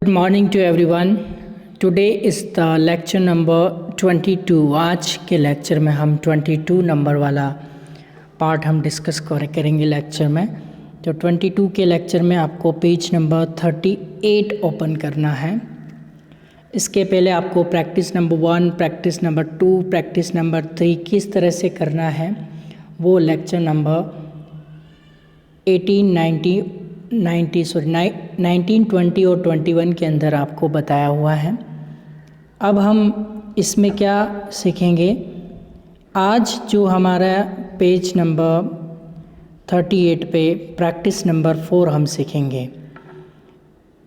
Good morning to everyone. Today is the lecture number 22. आज के lecture में हम 22 नंबर वाला पार्ट हम डिस्कस करेंगे लेक्चर में। तो 22 के लेक्चर में आपको पेज नंबर 38 ओपन करना है। इसके पहले आपको practice number 1, practice number 2, practice number 3 किस तरह से करना है वो लेक्चर नंबर 19, 20 और 21 के अंदर आपको बताया हुआ है। अब हम इसमें क्या सीखेंगे, आज जो हमारा पेज नंबर 38 पे प्रैक्टिस नंबर 4 हम सीखेंगे।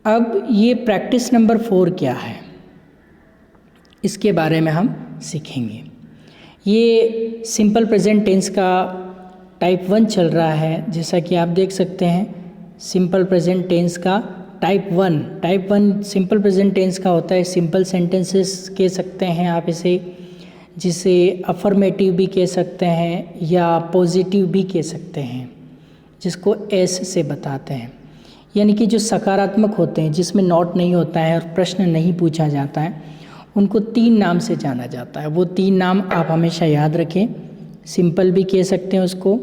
अब ये प्रैक्टिस नंबर 4 क्या है इसके बारे में हम सीखेंगे। ये सिंपल प्रेजेंट टेंस का टाइप 1 चल रहा है, जैसा कि आप देख सकते हैं। सिंपल प्रेजेंट टेंस का टाइप 1 सिंपल प्रेजेंट टेंस का होता है। सिंपल सेंटेंसेस कह सकते हैं आप इसे, जिसे अफर्मेटिव भी कह सकते हैं या पॉजिटिव भी कह सकते हैं, जिसको एस से बताते हैं। यानी कि जो सकारात्मक होते हैं, जिसमें नॉट नहीं होता है और प्रश्न नहीं पूछा जाता है, उनको 3 नाम से जाना जाता है। वो 3 नाम आप हमेशा याद रखें। सिंपल भी कह सकते हैं उसको,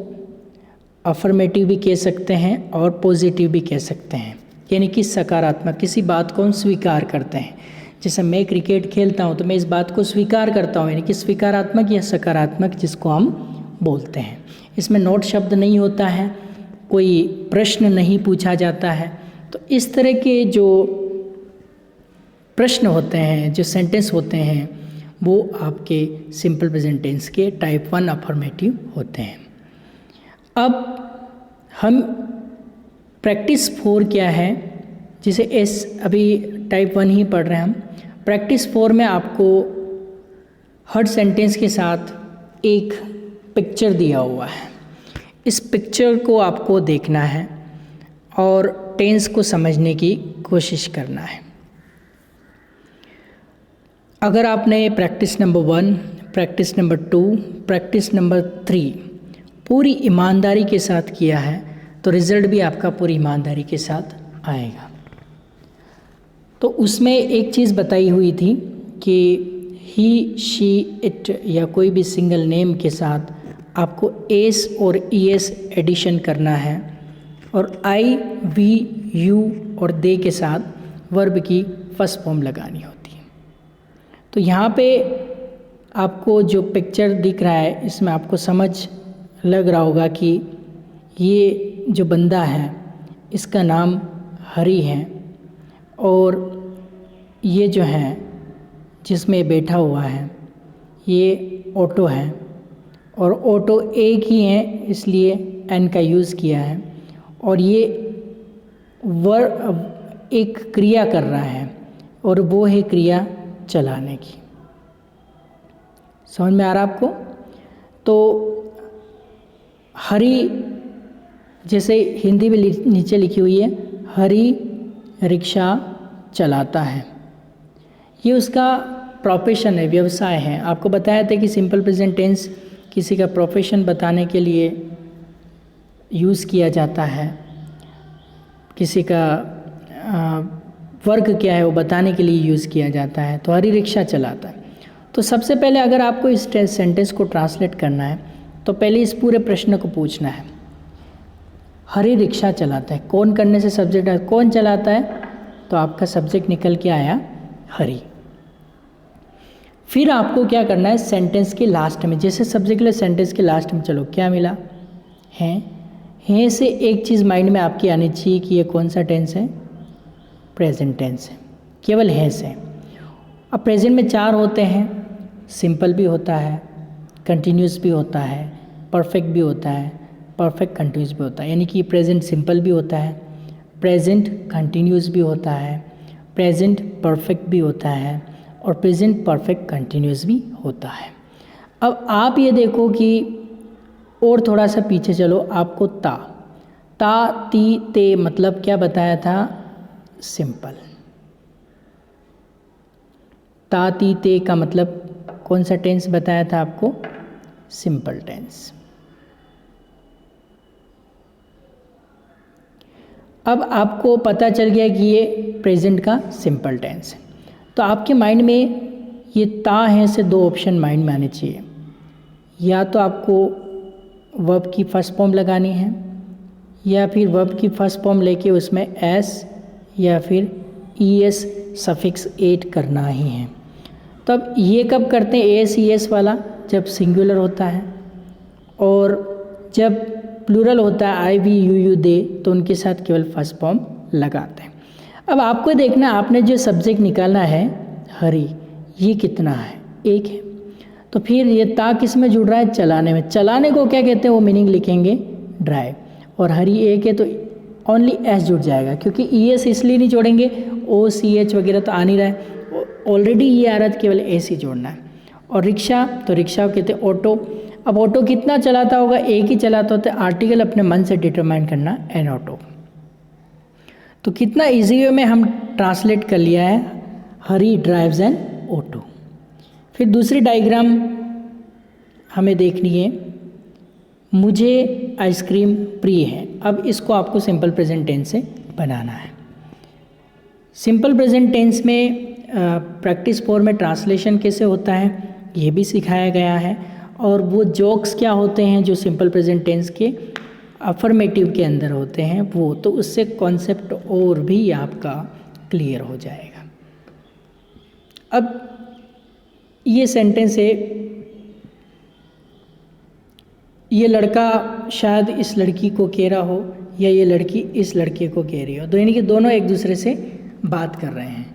अफर्मेटिव भी कह सकते हैं और पॉजिटिव भी कह सकते हैं। यानी कि सकारात्मक, किसी बात को हम स्वीकार करते हैं। जैसे मैं क्रिकेट खेलता हूँ तो मैं इस बात को स्वीकार करता हूँ, यानी कि स्वीकारात्मक या सकारात्मक जिसको हम बोलते हैं। इसमें नोट शब्द नहीं होता है, कोई प्रश्न नहीं पूछा जाता है। तो इस तरह के जो प्रश्न होते हैं, जो सेंटेंस होते हैं, वो आपके सिंपल प्रेजेंट टेंस के टाइप 1 अफर्मेटिव होते हैं। अब हम प्रैक्टिस 4 क्या है, जिसे एस अभी टाइप 1 ही पढ़ रहे हैं हम। प्रैक्टिस 4 में आपको हर सेंटेंस के साथ एक पिक्चर दिया हुआ है। इस पिक्चर को आपको देखना है और टेंस को समझने की कोशिश करना है। अगर आपने practice number 1, practice number 2, practice number 3 पूरी ईमानदारी के साथ किया है तो रिज़ल्ट भी आपका पूरी ईमानदारी के साथ आएगा। तो उसमें एक चीज़ बताई हुई थी कि ही, शी, इट या कोई भी सिंगल नेम के साथ आपको एस और ईएस एडिशन करना है और आई, वी, यू और दे के साथ वर्ब की फर्स्ट फॉर्म लगानी होती है। तो यहाँ पे आपको जो पिक्चर दिख रहा है, इसमें आपको समझ लग रहा होगा कि ये जो बंदा है इसका नाम हरी है और ये जो है जिसमें बैठा हुआ है ये ऑटो है और ऑटो एक ही है इसलिए एन का यूज़ किया है और ये एक क्रिया कर रहा है और वो है क्रिया चलाने की। समझ में आ रहा आपको? तो हरी जैसे हिंदी में नीचे लिखी हुई है, हरी रिक्शा चलाता है, ये उसका प्रोफेशन है, व्यवसाय है। आपको बताया था कि सिंपल प्रेजेंट टेंस किसी का प्रोफेशन बताने के लिए यूज़ किया जाता है, किसी का वर्क क्या है वो बताने के लिए यूज़ किया जाता है। तो हरी रिक्शा चलाता है। तो सबसे पहले अगर आपको इस सेंटेंस को ट्रांसलेट करना है तो पहले इस पूरे प्रश्न को पूछना है, हरी रिक्शा चलाता है। कौन करने से सब्जेक्ट है, कौन चलाता है, तो आपका सब्जेक्ट निकल के आया हरी। फिर आपको क्या करना है, सेंटेंस के लास्ट में, जैसे सब्जेक्ट ले सेंटेंस के लास्ट में, चलो क्या मिला, हैं से एक चीज़ माइंड में आपकी आनी चाहिए कि ये कौन सा टेंस है, प्रेजेंट टेंस है, केवल हैं से। अब प्रेजेंट में 4 होते हैं, सिंपल भी होता है, कंटिन्यूस भी होता है, परफेक्ट भी होता है, परफेक्ट कंटिन्यूस भी होता है। यानी कि प्रेजेंट सिंपल भी होता है, प्रेजेंट कंटिन्यूस भी होता है, प्रेजेंट परफेक्ट भी होता है और प्रेजेंट परफेक्ट कंटिन्यूस भी होता है। अब आप ये देखो कि और थोड़ा सा पीछे चलो, आपको ता, ती, ते मतलब क्या बताया था, सिंपल। ता, ती, ते का मतलब कौन सा टेंस बताया था आपको, सिंपल टेंस। अब आपको पता चल गया कि ये प्रेजेंट का सिंपल टेंस है। तो आपके माइंड में ये ता है से दो ऑप्शन माइंड में आने चाहिए। या तो आपको वर्ब की फर्स्ट फॉर्म लगानी है, या फिर वर्ब की फर्स्ट फॉर्म लेके उसमें एस या फिर ईएस सफिक्स ऐड करना ही है। तब ये कब करते हैं एस ईएस वाला? जब सिंगुलर होता है, और जब प्लूरल होता है आई वी यू दे, तो उनके साथ केवल फर्स्ट फॉर्म लगाते हैं। अब आपको देखना, आपने जो सब्जेक्ट निकालना है हरी, ये कितना है? एक है। तो फिर ये ता किस में जुड़ रहा है? चलाने में। चलाने को क्या कहते हैं वो मीनिंग लिखेंगे ड्राइव। और हरी एक है तो ओनली एस जुड़ जाएगा, क्योंकि ई एस इसलिए नहीं जोड़ेंगे, ओ सी एच वगैरह तो आ नहीं रहा है, ऑलरेडी ये आ रहा है, केवल एस ही जोड़ना है। और रिक्शा, तो रिक्शा को कहते हैं ऑटो। अब ऑटो कितना चलाता होगा? एक ही चलाता होता है। आर्टिकल अपने मन से डिटरमाइन करना, एन ऑटो। तो कितना ईजी वे में हम ट्रांसलेट कर लिया है, हरी ड्राइव्स एन ऑटो। फिर दूसरी डायग्राम हमें देखनी है, मुझे आइसक्रीम प्रिय है। अब इसको आपको सिंपल प्रेजेंट टेंस से बनाना है। सिंपल प्रेजेंट टेंस में प्रैक्टिस 4 में ट्रांसलेशन कैसे होता है ये भी सिखाया गया है, और वो जोक्स क्या होते हैं जो सिंपल प्रेजेंट टेंस के अफर्मेटिव के अंदर होते हैं वो, तो उससे कॉन्सेप्ट और भी आपका क्लियर हो जाएगा। अब ये सेंटेंस है, ये लड़का शायद इस लड़की को कह रहा हो, या ये लड़की इस लड़के को कह रही हो, तो यानी कि दोनों एक दूसरे से बात कर रहे हैं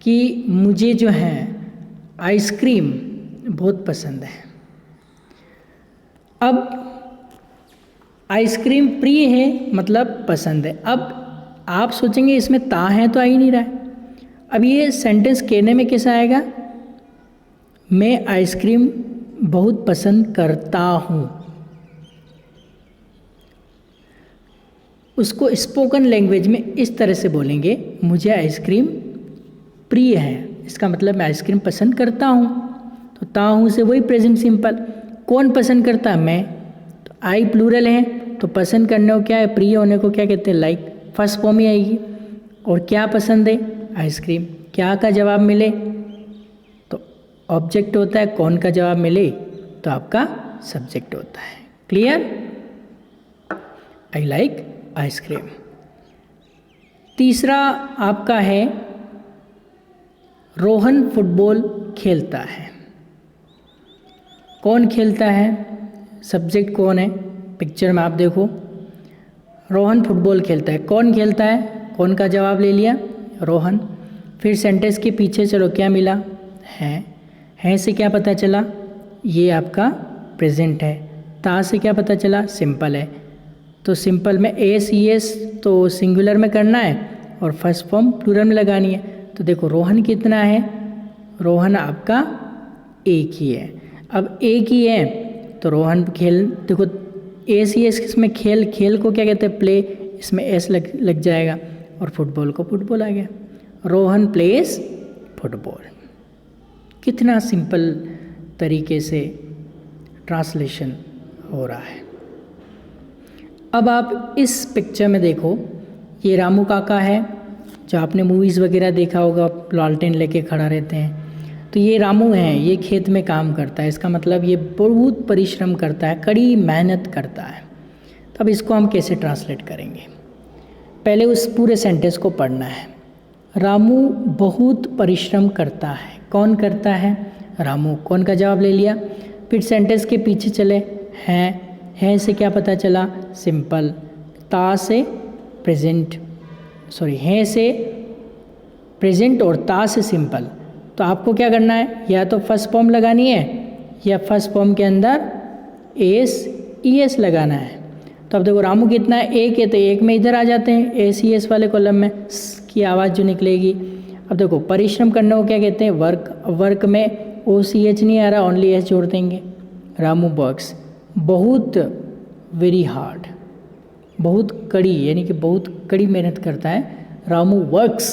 कि मुझे जो है आइसक्रीम बहुत पसंद है। अब आइसक्रीम प्रिय है मतलब पसंद है। अब आप सोचेंगे इसमें ता है तो आ ही नहीं रहा है। अब ये सेंटेंस कहने में कैसा आएगा? मैं आइसक्रीम बहुत पसंद करता हूँ। उसको स्पोकन लैंग्वेज में इस तरह से बोलेंगे, मुझे आइसक्रीम प्रिय है, इसका मतलब मैं आइसक्रीम पसंद करता हूँ। तो ता हूँ से वही प्रेजेंट सिंपल। कौन पसंद करता है? मैं। तो आई प्लूरल है, तो पसंद करने को क्या है? प्रिय होने को क्या कहते हैं? लाइक। फर्स्ट फॉर्म ही आएगी। और क्या पसंद है? आइसक्रीम। क्या का जवाब मिले तो ऑब्जेक्ट होता है, कौन का जवाब मिले तो आपका सब्जेक्ट होता है। क्लियर? I like ice cream. तीसरा आपका है रोहन फुटबॉल खेलता है। कौन खेलता है? सब्जेक्ट कौन है? पिक्चर में आप देखो, रोहन फुटबॉल खेलता है। कौन खेलता है? कौन का जवाब ले लिया? रोहन। फिर सेंटेंस के पीछे चलो, क्या मिला? है से क्या पता चला? ये आपका प्रेजेंट है। ता से क्या पता चला? सिंपल है। तो सिंपल में एस ई एस तो सिंगुलर में करना है और फर्स्ट फॉर्म प्लूरल में लगानी है। तो देखो रोहन कितना है? रोहन आपका एक ही है। अब एक ही है तो रोहन खेल, देखो एस ई एस इसमें खेल को क्या कहते हैं? प्ले। इसमें एस लग जाएगा और फुटबॉल को फुटबॉल आ गया। Rohan place football. कितना सिंपल तरीके से ट्रांसलेशन हो रहा है। अब आप इस पिक्चर में देखो, ये रामू काका है, जो आपने मूवीज़ वगैरह देखा होगा, लालटेन लेके खड़ा रहते हैं। तो ये रामू है, ये खेत में काम करता है। इसका मतलब ये बहुत परिश्रम करता है, कड़ी मेहनत करता है। तब इसको हम कैसे ट्रांसलेट करेंगे? पहले उस पूरे सेंटेंस को पढ़ना है। रामू बहुत परिश्रम करता है। कौन करता है? रामू। कौन का जवाब ले लिया? फिर सेंटेंस के पीछे चले, हैं से क्या पता चला? सिंपल। ता से प्रेजेंट, हैं से प्रेजेंट और ता से सिंपल। तो आपको क्या करना है? या तो फर्स्ट फॉर्म लगानी है या फर्स्ट फॉर्म के अंदर एस ई एस लगाना है। तो अब देखो रामू कितना है? एक है, तो एक में इधर आ जाते हैं एस ई एस वाले कॉलम में की आवाज़ जो निकलेगी। अब देखो परिश्रम करने को क्या कहते हैं? वर्क। वर्क में ओ सी एच नहीं आ रहा, ओनली एस जोड़ देंगे। रामू वर्क्स, बहुत वेरी हार्ड, बहुत कड़ी, यानी कि बहुत कड़ी मेहनत करता है। Ramu works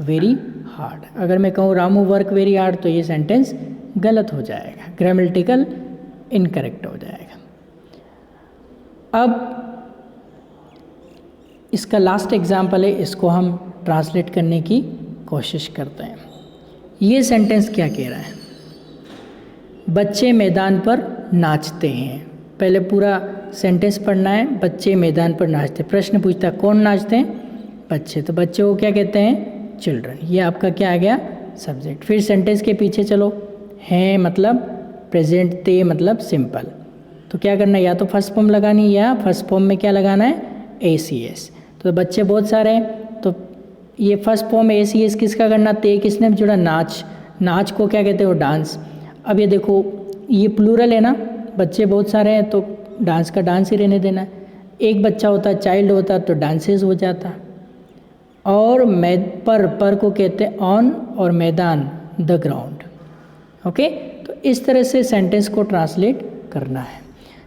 very hard. अगर मैं कहूँ रामू वर्क वेरी हार्ड तो ये सेंटेंस गलत हो जाएगा, ग्रामेटिकल इनकरेक्ट हो जाएगा। अब इसका लास्ट एग्जाम्पल है, इसको हम ट्रांसलेट करने की कोशिश करते हैं। ये सेंटेंस क्या कह रहा है? बच्चे मैदान पर नाचते हैं। पहले पूरा सेंटेंस पढ़ना है। बच्चे मैदान पर नाचते। प्रश्न पूछता है कौन नाचते हैं? बच्चे। तो बच्चे को क्या कहते हैं? चिल्ड्रन। ये आपका क्या आ गया? सब्जेक्ट। फिर सेंटेंस के पीछे चलो। हैं मतलब प्रेजेंट, ते मतलब सिंपल। तो क्या करना है? या तो फर्स्ट फॉर्म लगानी है या फर्स्ट फॉर्म में क्या लगाना है? ACS। तो बच्चे बहुत सारे हैं, तो ये फर्स्ट फॉर्म ACS किसका करना? ते किसने जुड़ा? नाच। नाच को क्या कहते हो? डांस। अब ये देखो, ये प्लूरल है ना, बच्चे बहुत सारे हैं तो डांस का डांस ही रहने देना है। एक बच्चा होता, चाइल्ड होता तो डांसेस हो जाता। और पर को कहते हैं ऑन, और मैदान द ग्राउंड। ओके, तो इस तरह से सेंटेंस को ट्रांसलेट करना है।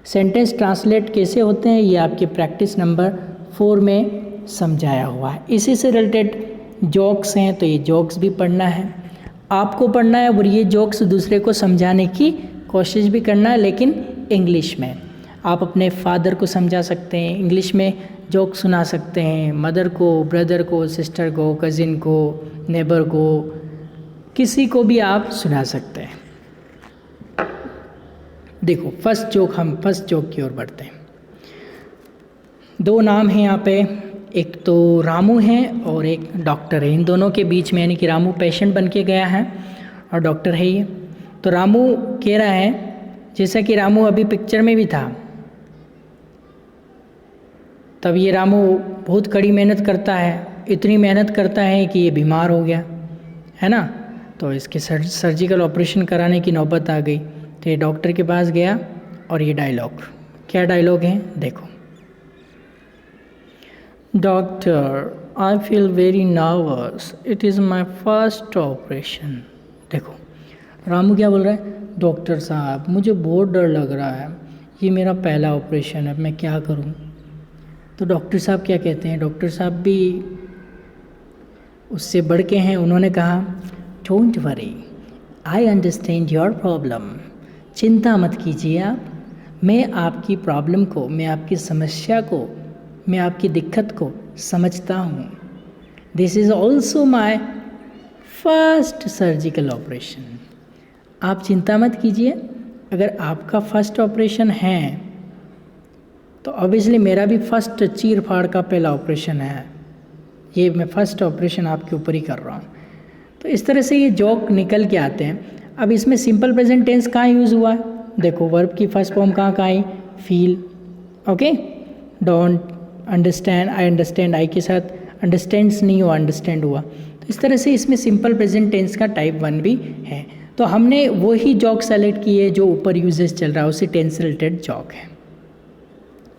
सेंटेंस ट्रांसलेट कैसे होते हैं ये आपके प्रैक्टिस नंबर 4 में समझाया हुआ है। इसी से रिलेटेड जोक्स हैं, तो ये जोक्स भी पढ़ना है, आपको पढ़ना है, और ये जोक्स दूसरे को समझाने की कोशिश भी करना है, लेकिन इंग्लिश में। आप अपने फादर को समझा सकते हैं, इंग्लिश में जोक सुना सकते हैं, मदर को, ब्रदर को, सिस्टर को, कज़िन को, नेबर को, किसी को भी आप सुना सकते हैं। देखो हम फर्स्ट जोक की ओर बढ़ते हैं। 2 नाम हैं यहाँ पे, एक तो रामू है और एक डॉक्टर है। इन दोनों के बीच में, यानी कि रामू पेशेंट बन के गया है और डॉक्टर है ये। तो रामू कह रहा है, जैसा कि रामू अभी पिक्चर में भी था, तब ये रामू बहुत कड़ी मेहनत करता है, इतनी मेहनत करता है कि ये बीमार हो गया है ना। तो इसके सर्जिकल ऑपरेशन कराने की नौबत आ गई। तो ये डॉक्टर के पास गया और ये डायलॉग, क्या डायलॉग है देखो। Doctor, I feel very nervous, it is my first operation. देखो रामू क्या बोल रहा है? डॉक्टर साहब मुझे बहुत डर लग रहा है, ये मेरा पहला ऑपरेशन है, मैं क्या करूं? तो डॉक्टर साहब क्या कहते हैं? डॉक्टर साहब भी उससे बढ़ के हैं, उन्होंने कहा don't worry, I understand your problem. चिंता मत कीजिए आप, मैं आपकी प्रॉब्लम को, मैं आपकी समस्या को, मैं आपकी दिक्कत को समझता हूँ। This is also my first surgical operation. आप चिंता मत कीजिए, अगर आपका फर्स्ट ऑपरेशन है तो ऑब्वियसली मेरा भी फर्स्ट चीर फाड़ का पहला ऑपरेशन है। ये मैं फर्स्ट ऑपरेशन आपके ऊपर ही कर रहा हूँ। तो इस तरह से ये जोक निकल के आते हैं। अब इसमें सिंपल प्रेजेंट टेंस कहाँ यूज़ हुआ है? देखो वर्ब की फर्स्ट फॉर्म कहाँ आई? Feel. Okay, don't, understand, I understand, I के साथ अंडरस्टैंड्स नहीं हुआ, अंडरस्टैंड हुआ। तो इस तरह से इसमें सिंपल प्रेजेंट टेंस का टाइप 1 भी है। तो हमने वही जॉक सेलेक्ट किए जो ऊपर यूजेस चल रहा है, उसी टेंस से रिलेटेड जॉक है।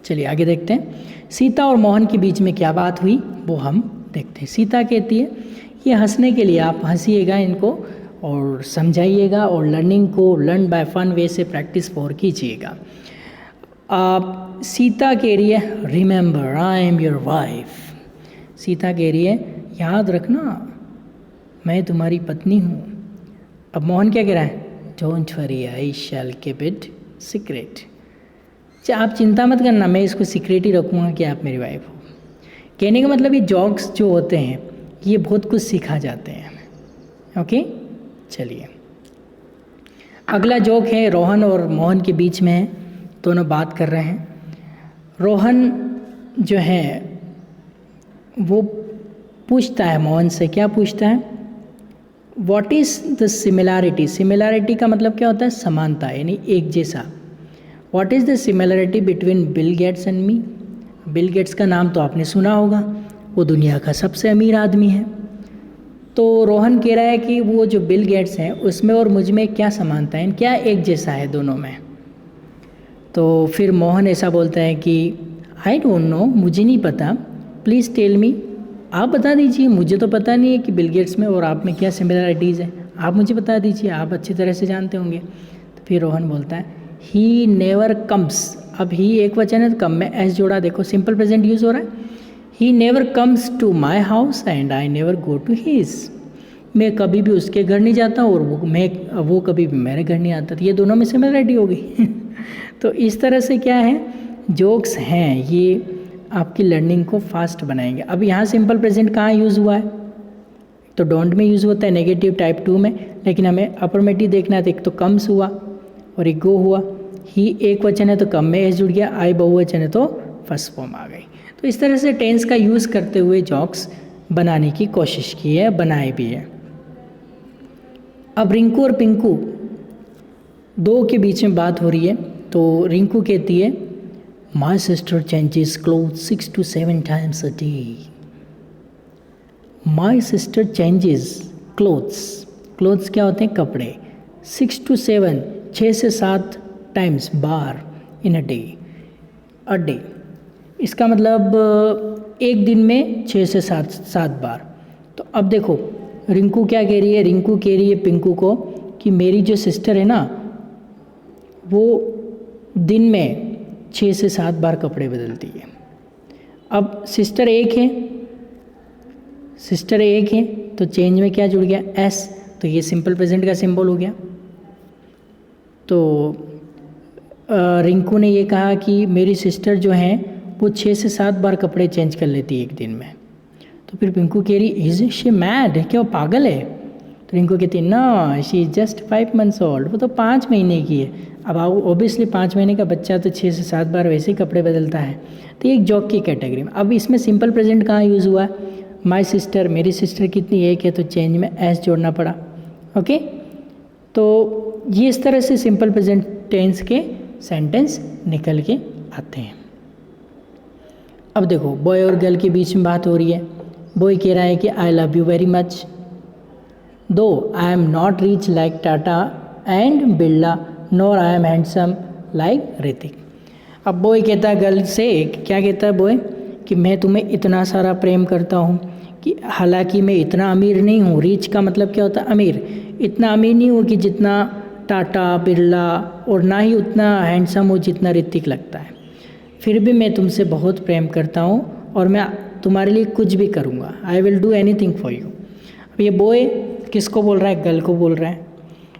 चलिए आगे देखते हैं। सीता और मोहन के बीच में क्या बात हुई वो हम देखते हैं। सीता कहती है, ये हंसने के लिए, आप हंसीएगा इनको और समझाइएगा, और लर्निंग को लर्न बाय फन वे से प्रैक्टिस 4 कीजिएगा। आप सीता कह रही है, remember I am your wife. Sita कह रही है, याद रखना मैं तुम्हारी पत्नी हूँ। अब मोहन क्या कह रहा है? Don't worry, I shall keep it secret. आप चिंता मत करना, मैं इसको सीक्रेट ही रखूँगा कि आप मेरी वाइफ हो। कहने का मतलब ये जॉक्स जो होते हैं ये बहुत कुछ सिखा जाते हैं हमें। ओके, चलिए अगला जोक है, रोहन और मोहन के बीच में है, दोनों बात कर रहे हैं। रोहन जो है वो पूछता है मोहन से, क्या पूछता है? What is the similarity? Similarity का मतलब क्या होता है? समानता, यानी एक जैसा। What is the similarity between Bill Gates and me? Bill Gates का नाम तो आपने सुना होगा, वो दुनिया का सबसे अमीर आदमी है। तो रोहन कह रहा है कि वो जो बिल गेट्स हैं उसमें और मुझ में क्या समानता है, क्या एक जैसा है दोनों में? तो फिर मोहन ऐसा बोलता है कि आई डोंट नो, मुझे नहीं पता, प्लीज़ टेल मी, आप बता दीजिए, मुझे तो पता नहीं है कि बिल गेट्स में और आप में क्या सिमिलरिटीज़ है, आप मुझे बता दीजिए, आप अच्छी तरह से जानते होंगे। तो फिर रोहन बोलता है, ही नेवर कम्स। अब ही एक वचन है तो कम में एस जोड़ा, देखो सिंपल प्रेजेंट यूज़ हो रहा है। He never comes to my house and I never go to his. मैं कभी भी उसके घर नहीं जाता और वो कभी भी मेरे घर नहीं आता। तो ये दोनों में सिमिलरिटी हो गई। तो इस तरह से क्या है, जोक्स हैं ये आपकी लर्निंग को फास्ट बनाएंगे। अब यहाँ सिंपल प्रेजेंट कहाँ यूज़ हुआ है? तो डोंट में यूज़ होता है नेगेटिव टाइप 2 में, लेकिन हमें अफर्मेटिव देखना है। तो एक तो कम्स हुआ और एक गो हुआ। ही एक वचन है तो कम में एस जुड़ गया, आई बहुवचन है तो फर्स्ट फॉर्म आ गई। तो इस तरह से टेंस का यूज़ करते हुए जॉक्स बनाने की कोशिश की है, बनाए भी है। अब रिंकू और पिंकू दो के बीच में बात हो रही है। तो रिंकू कहती है my sister changes clothes 6 to 7 times a day। My sister changes clothes, clothes क्या होते हैं? कपड़े। 6 to 7, 6 से 7 times, bar, in a day. इसका मतलब एक दिन में 6 से 7 बार। तो अब देखो रिंकू क्या कह रही है? रिंकू कह रही है पिंकू को कि मेरी जो सिस्टर है ना वो दिन में 6 से 7 बार कपड़े बदलती है। अब सिस्टर एक है तो चेंज में क्या जुड़ गया? एस। तो ये सिंपल प्रेजेंट का सिंबल हो गया। तो रिंकू ने ये कहा कि मेरी सिस्टर जो है वो 6 से 7 बार कपड़े चेंज कर लेती है एक दिन में। तो फिर पिंकू कह रही इज शी मैड, क्या वो पागल है? तो रिंकू कहती है no she is just 5 months old, वो तो 5 महीने की है। अब ऑब्वियसली 5 महीने का बच्चा तो 6 से 7 बार वैसे ही कपड़े बदलता है। तो ये एक जॉक की कैटेगरी में। अब इसमें सिंपल प्रेजेंट कहाँ यूज़ हुआ? माई सिस्टर, मेरी सिस्टर कितनी? एक है तो चेंज में एस जोड़ना पड़ा। ओके, तो ये इस तरह से सिंपल प्रेजेंट टेंस के सेंटेंस निकल के आते हैं। अब देखो बॉय और गर्ल के बीच में बात हो रही है। बॉय कह रहा है कि I love you very much though I am not rich like Tata and Birla nor I am handsome like Hrithik. अब बॉय कहता है गर्ल से, क्या कहता है बॉय? कि मैं तुम्हें इतना सारा प्रेम करता हूँ कि हालांकि मैं इतना अमीर नहीं हूँ। रिच का मतलब क्या होता है? अमीर। इतना अमीर नहीं हूँ कि जितना टाटा बिरला, और ना ही उतना हैंडसम हो जितना ऋतिक लगता है। फिर भी मैं तुमसे बहुत प्रेम करता हूँ और मैं तुम्हारे लिए कुछ भी करूँगा। I will do anything for you. अब ये बॉय किसको बोल रहा है? गर्ल को बोल रहा है।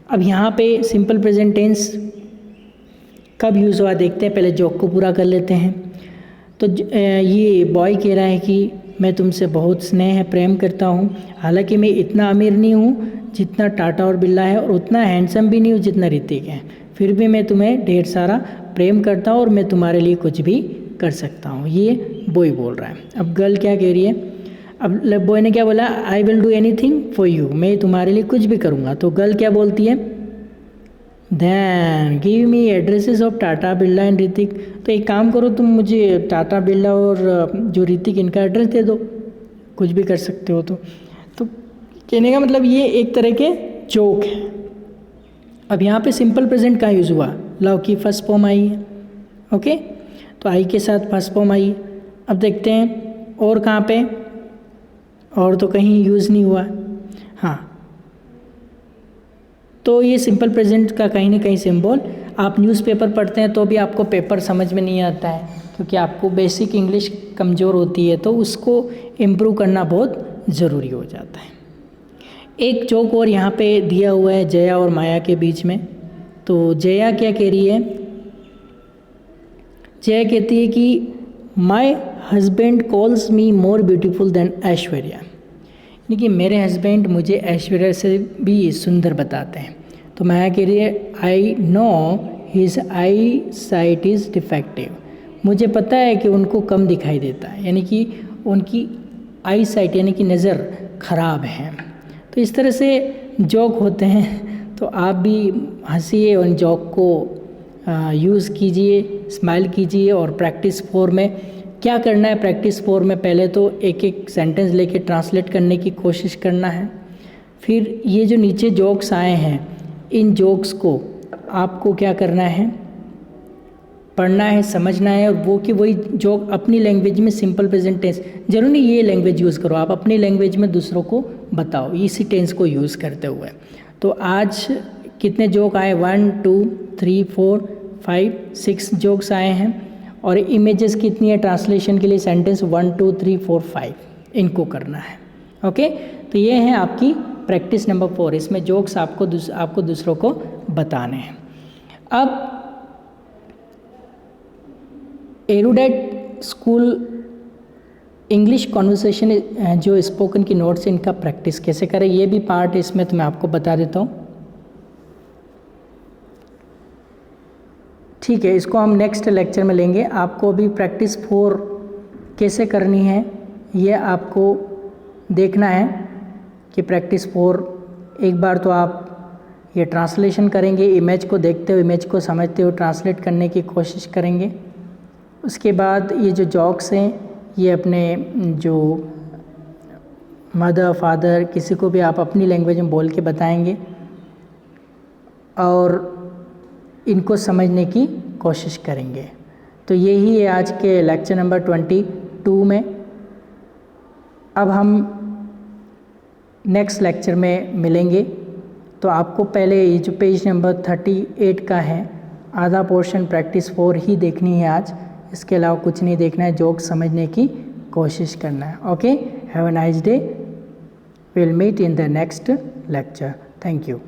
अब यहाँ पे सिंपल प्रेजेंट टेंस कब यूज़ हुआ देखते हैं। पहले जॉक को पूरा कर लेते हैं। तो ये बॉय कह रहा है कि मैं तुमसे बहुत स्नेह प्रेम करता हूँ, हालांकि मैं इतना अमीर नहीं हूँ जितना टाटा और बिरला है और उतना हैंडसम भी नहीं हूँ जितना ऋतिक है। फिर भी मैं तुम्हें ढेर सारा प्रेम करता हूँ और मैं तुम्हारे लिए कुछ भी कर सकता हूँ। ये बॉय बोल रहा है। अब गर्ल क्या कह रही है? अब बॉय ने क्या बोला? I will do anything for you, मैं तुम्हारे लिए कुछ भी करूँगा। तो गर्ल क्या बोलती है? Then give me addresses of Tata Birla and Hrithik. तो एक काम करो, तुम मुझे टाटा बिरला और जो ऋतिक इनका एड्रेस दे दो, कुछ भी कर सकते हो। तो कहने का मतलब ये एक तरह के जोक है। अब यहाँ पे सिंपल प्रेजेंट का यूज़ हुआ? लव की फर्स्ट फॉर्म आई है। ओके, तो आई के साथ फर्स्ट फॉर्म आई। अब देखते हैं और कहाँ पे, और तो कहीं यूज़ नहीं हुआ। हाँ, तो ये सिंपल प्रेजेंट का कहीं ना कहीं सिंबल, आप न्यूज़पेपर पढ़ते हैं तो भी आपको पेपर समझ में नहीं आता है क्योंकि आपको बेसिक इंग्लिश कमज़ोर होती है, तो उसको इम्प्रूव करना बहुत ज़रूरी हो जाता है। एक जोक और यहाँ पे दिया हुआ है जया और माया के बीच में। तो जया क्या कह रही है? जया कहती है कि my husband calls me more beautiful then Aishwarya, यानी कि मेरे हस्बैंड मुझे ऐश्वर्या से भी सुंदर बताते हैं। तो माया कह रही है I know his I site is defective, मुझे पता है कि उनको कम दिखाई देता है, यानी कि उनकी आई साइट यानी कि नज़र ख़राब है। तो इस तरह से जोक होते हैं, तो आप भी हंसिए उन जोक को यूज़ कीजिए, स्माइल कीजिए। और प्रैक्टिस 4 में क्या करना है? प्रैक्टिस 4 में पहले तो एक एक सेंटेंस लेके ट्रांसलेट करने की कोशिश करना है। फिर ये जो नीचे जोक्स आए हैं, इन जोक्स को आपको क्या करना है? पढ़ना है, समझना है, और वो कि वही जोक अपनी लैंग्वेज में सिंपल प्रेजेंट टेंस, जरूरी नहीं ये लैंग्वेज यूज़ करो, आप अपनी लैंग्वेज में दूसरों को बताओ इसी टेंस को यूज़ करते हुए। तो आज कितने जोक आए? 1 2 3 4 5 6 जोक्स आए हैं। और इमेजेस कितनी है ट्रांसलेशन के लिए? सेंटेंस 1 2 3 4 5 इनको करना है। ओके, तो ये है आपकी प्रैक्टिस नंबर 4। इसमें जोक्स आपको दूसरों को बताने हैं। अब एरुडाइट स्कूल इंग्लिश कॉन्वर्सेशन जो स्पोकन की नोट्स इनका प्रैक्टिस कैसे करें, ये भी पार्ट इसमें तो मैं आपको बता देता हूँ। ठीक है, इसको हम नेक्स्ट लेक्चर में लेंगे। आपको अभी प्रैक्टिस 4 कैसे करनी है ये आपको देखना है कि प्रैक्टिस 4 एक बार तो आप ये ट्रांसलेशन करेंगे, इमेज को देखते हुए, इमेज को समझते हुए ट्रांसलेट करने की कोशिश करेंगे। उसके बाद ये जो जॉक्स हैं ये अपने जो मदर फादर किसी को भी आप अपनी लैंग्वेज में बोल के बताएंगे और इनको समझने की कोशिश करेंगे। तो यही है आज के लेक्चर नंबर 22 में। अब हम नेक्स्ट लेक्चर में मिलेंगे। तो आपको पहले ये जो पेज नंबर 38 का है आधा पोर्शन प्रैक्टिस 4 ही देखनी है आज, इसके अलावा कुछ नहीं देखना है, जोक समझने की कोशिश करना है। Okay, have a nice day, will meet in the next lecture. Thank you.